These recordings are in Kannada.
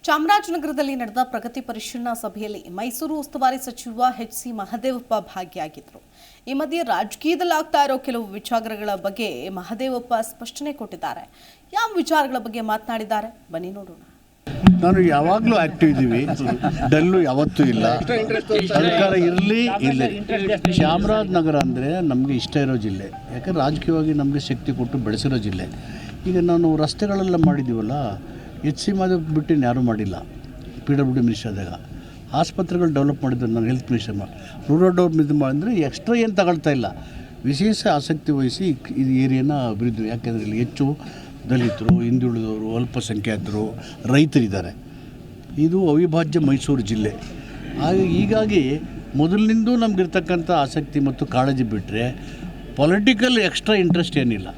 ಚಾಮರಾಜನಗರದಲ್ಲಿ ನಡೆದ ಪ್ರಗತಿ ಪರಿಶೀಲನಾ ಸಭೆಯಲ್ಲಿ ಮೈಸೂರು ಉಸ್ತುವಾರಿ ಸಚಿವ ಎಚ್.ಸಿ. ಮಹದೇವಪ್ಪ ಭಾಗಿಯಾಗಿದ್ದರು. ಈ ಮಧ್ಯೆ ರಾಜಕೀಯದಲ್ಲಿ ಆಗ್ತಾ ಇರೋ ಕೆಲವು ವಿಚಾರಗಳ ಬಗ್ಗೆ ಮಹದೇವಪ್ಪ ಸ್ಪಷ್ಟನೆ ಕೊಟ್ಟಿದ್ದಾರೆ. ಯಾವ ವಿಚಾರಗಳ ಬಗ್ಗೆ ಮಾತನಾಡಿದ್ದಾರೆ ಬನ್ನಿ ನೋಡೋಣ. ನಾನು ಯಾವಾಗಲೂ ಆಕ್ಟಿವ್ ಇದ್ದೀವಿ, ಡಲ್ಲು ಯಾವತ್ತೂ ಇಲ್ಲ. ಸರ್ಕಾರ ಇರಲಿ ಇಲ್ಲೇ ಚಾಮರಾಜನಗರ ಅಂದರೆ ನಮಗೆ ಇಷ್ಟ ಇರೋ ಜಿಲ್ಲೆ. ಯಾಕಂದರೆ ರಾಜಕೀಯವಾಗಿ ನಮಗೆ ಶಕ್ತಿ ಕೊಟ್ಟು ಬೆಳೆಸಿರೋ ಜಿಲ್ಲೆ. ಈಗ ನಾನು ರಸ್ತೆಗಳೆಲ್ಲ ಮಾಡಿದ್ದೀವಲ್ಲ, ಎಚ್.ಸಿ. ಮಹದೇವಪ್ಪ ಬಿಟ್ಟು ಯಾರೂ ಮಾಡಿಲ್ಲ. PWD ಮಿನಿಸ್ಟರ್ ಆದಾಗ ಆಸ್ಪತ್ರೆಗಳು ಡೆವಲಪ್ ಮಾಡಿದ್ರು ನಾನು ಹೆಲ್ತ್ ಮಿನಿಸ್ಟರ್ ರೂರಲ್ ಡೆವಲಪ್ಮೆಂಟ್ ಅಂದರೆ ಎಕ್ಸ್ಟ್ರಾ ಏನು ತಗೊಳ್ತಾ ಇಲ್ಲ. ವಿಶೇಷ ಆಸಕ್ತಿ ವಹಿಸಿ ಇದು ಏರಿಯಾನ ಅಭಿವೃದ್ಧಿ. ಯಾಕೆಂದರೆ ಇಲ್ಲಿ ಹೆಚ್ಚು ದಲಿತರು, ಹಿಂದುಳಿದವರು, ಅಲ್ಪಸಂಖ್ಯಾತರು, ರೈತರಿದ್ದಾರೆ. ಇದು ಅವಿಭಾಜ್ಯ ಮೈಸೂರು ಜಿಲ್ಲೆ. ಹೀಗಾಗಿ ಮೊದಲಿನಿಂದ ನಮಗಿರ್ತಕ್ಕಂಥ ಆಸಕ್ತಿ ಮತ್ತು ಕಾಳಜಿ ಬಿಟ್ಟರೆ ಪೊಲಿಟಿಕಲ್ ಎಕ್ಸ್ಟ್ರಾ ಇಂಟ್ರೆಸ್ಟ್ ಏನಿಲ್ಲ.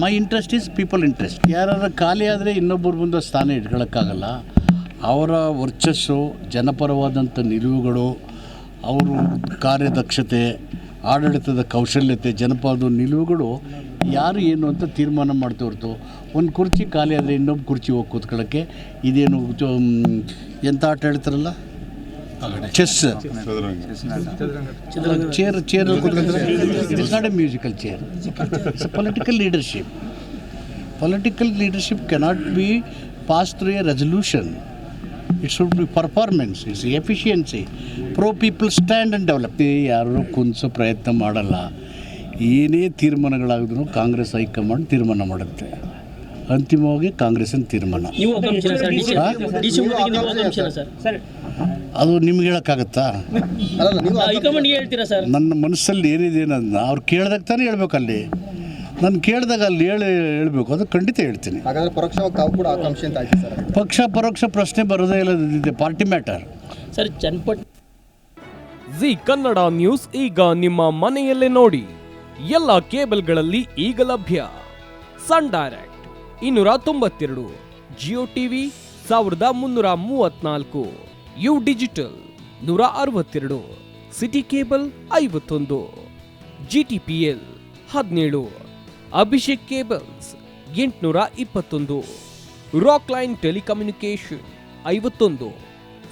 ಮೈ ಇಂಟ್ರೆಸ್ಟ್ ಈಸ್ ಪೀಪಲ್ ಇಂಟ್ರೆಸ್ಟ್. ಯಾರು ಖಾಲಿ ಆದರೆ ಇನ್ನೊಬ್ಬರು ಮುಂದೆ ಸ್ಥಾನ ಇಟ್ಕೊಳ್ಳೋಕ್ಕಾಗಲ್ಲ. ಅವರ ವರ್ಚಸ್ಸು, ಜನಪರವಾದಂಥ ನಿಲುವುಗಳು, ಅವರು ಕಾರ್ಯದಕ್ಷತೆ, ಆಡಳಿತದ ಕೌಶಲ್ಯತೆ, ಜನಪದ ನಿಲುವುಗಳು ಯಾರು ಏನು ಅಂತ ತೀರ್ಮಾನ ಮಾಡ್ತಾ ಹೊರತು ಒಂದು ಕುರ್ಚಿ ಖಾಲಿ ಆದರೆ ಇನ್ನೊಬ್ಬ ಕುರ್ಚಿ ಹೋಗಿ ಕೂತ್ಕೊಳ್ಳೋಕ್ಕೆ ಇದೇನು ಎಂಥ ಆಟ ಹೇಳ್ತಾರಲ್ಲ, ಚೆಸ್ ಚೇರ್ ಕೂತ್ಕೊಂಡ್ರೆ it is not A musical chair, it's A political leadership. Political leadership cannot be passed through a resolution. It should be performance, it's efficiency. Pro-people stand and develop. ಯಾರು ಕುಂದಿಸೋ ಪ್ರಯತ್ನ ಮಾಡಲ್ಲ. ಏನೇ ತೀರ್ಮಾನಗಳಾಗಿದ್ರು ಕಾಂಗ್ರೆಸ್ ಹೈಕಮಾಂಡ್ ತೀರ್ಮಾನ ಮಾಡುತ್ತೆ. ಅಂತಿಮವಾಗಿ ಕಾಂಗ್ರೆಸ್ಸಿನ ತೀರ್ಮಾನ. ಅದು ನಿಮ್ಗೆ ಹೇಳೋಕ್ಕಾಗತ್ತಾ? ನನ್ನ ಮನಸ್ಸಲ್ಲಿ ಏನಿದೆ ಅನ್ನೋದನ್ನ ಅವ್ರು ಕೇಳಿದಾಗ ತಾನೇ ಹೇಳ್ಬೇಕಲ್ಲಿ. ನಾನು ಕೇಳಿದಾಗ ಅಲ್ಲಿ ಹೇಳ್ಬೇಕು, ಅದು ಖಂಡಿತ ಹೇಳ್ತೀನಿ. ಪಕ್ಷ ಪರೋಕ್ಷ ಪ್ರಶ್ನೆ ಬರೋದೇ ಇಲ್ಲ, party matter. Sir, Zee Kannada news ಈಗ ನಿಮ್ಮ ಮನೆಯಲ್ಲೇ ನೋಡಿ. ಎಲ್ಲ ಕೇಬಲ್ಗಳಲ್ಲಿ ಈಗ ಲಭ್ಯ. Sun Direct 292, Jio TV 1334, U Digital 162, City Cable 51, GTPL 17, Abhishek Cables 821, Rock Line Telecommunication 51,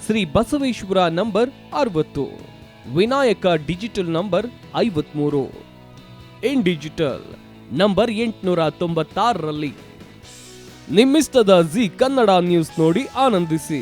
Shri Basaveshwara number 60, Vinayaka Digital number 53, In Digital number 896ರಲ್ಲಿ. ನಿಮ್ಮಿಸ್ತದ ಜಿ ಕನ್ನಡ ನ್ಯೂಸ್ ನೋಡಿ ಆನಂದಿಸಿ.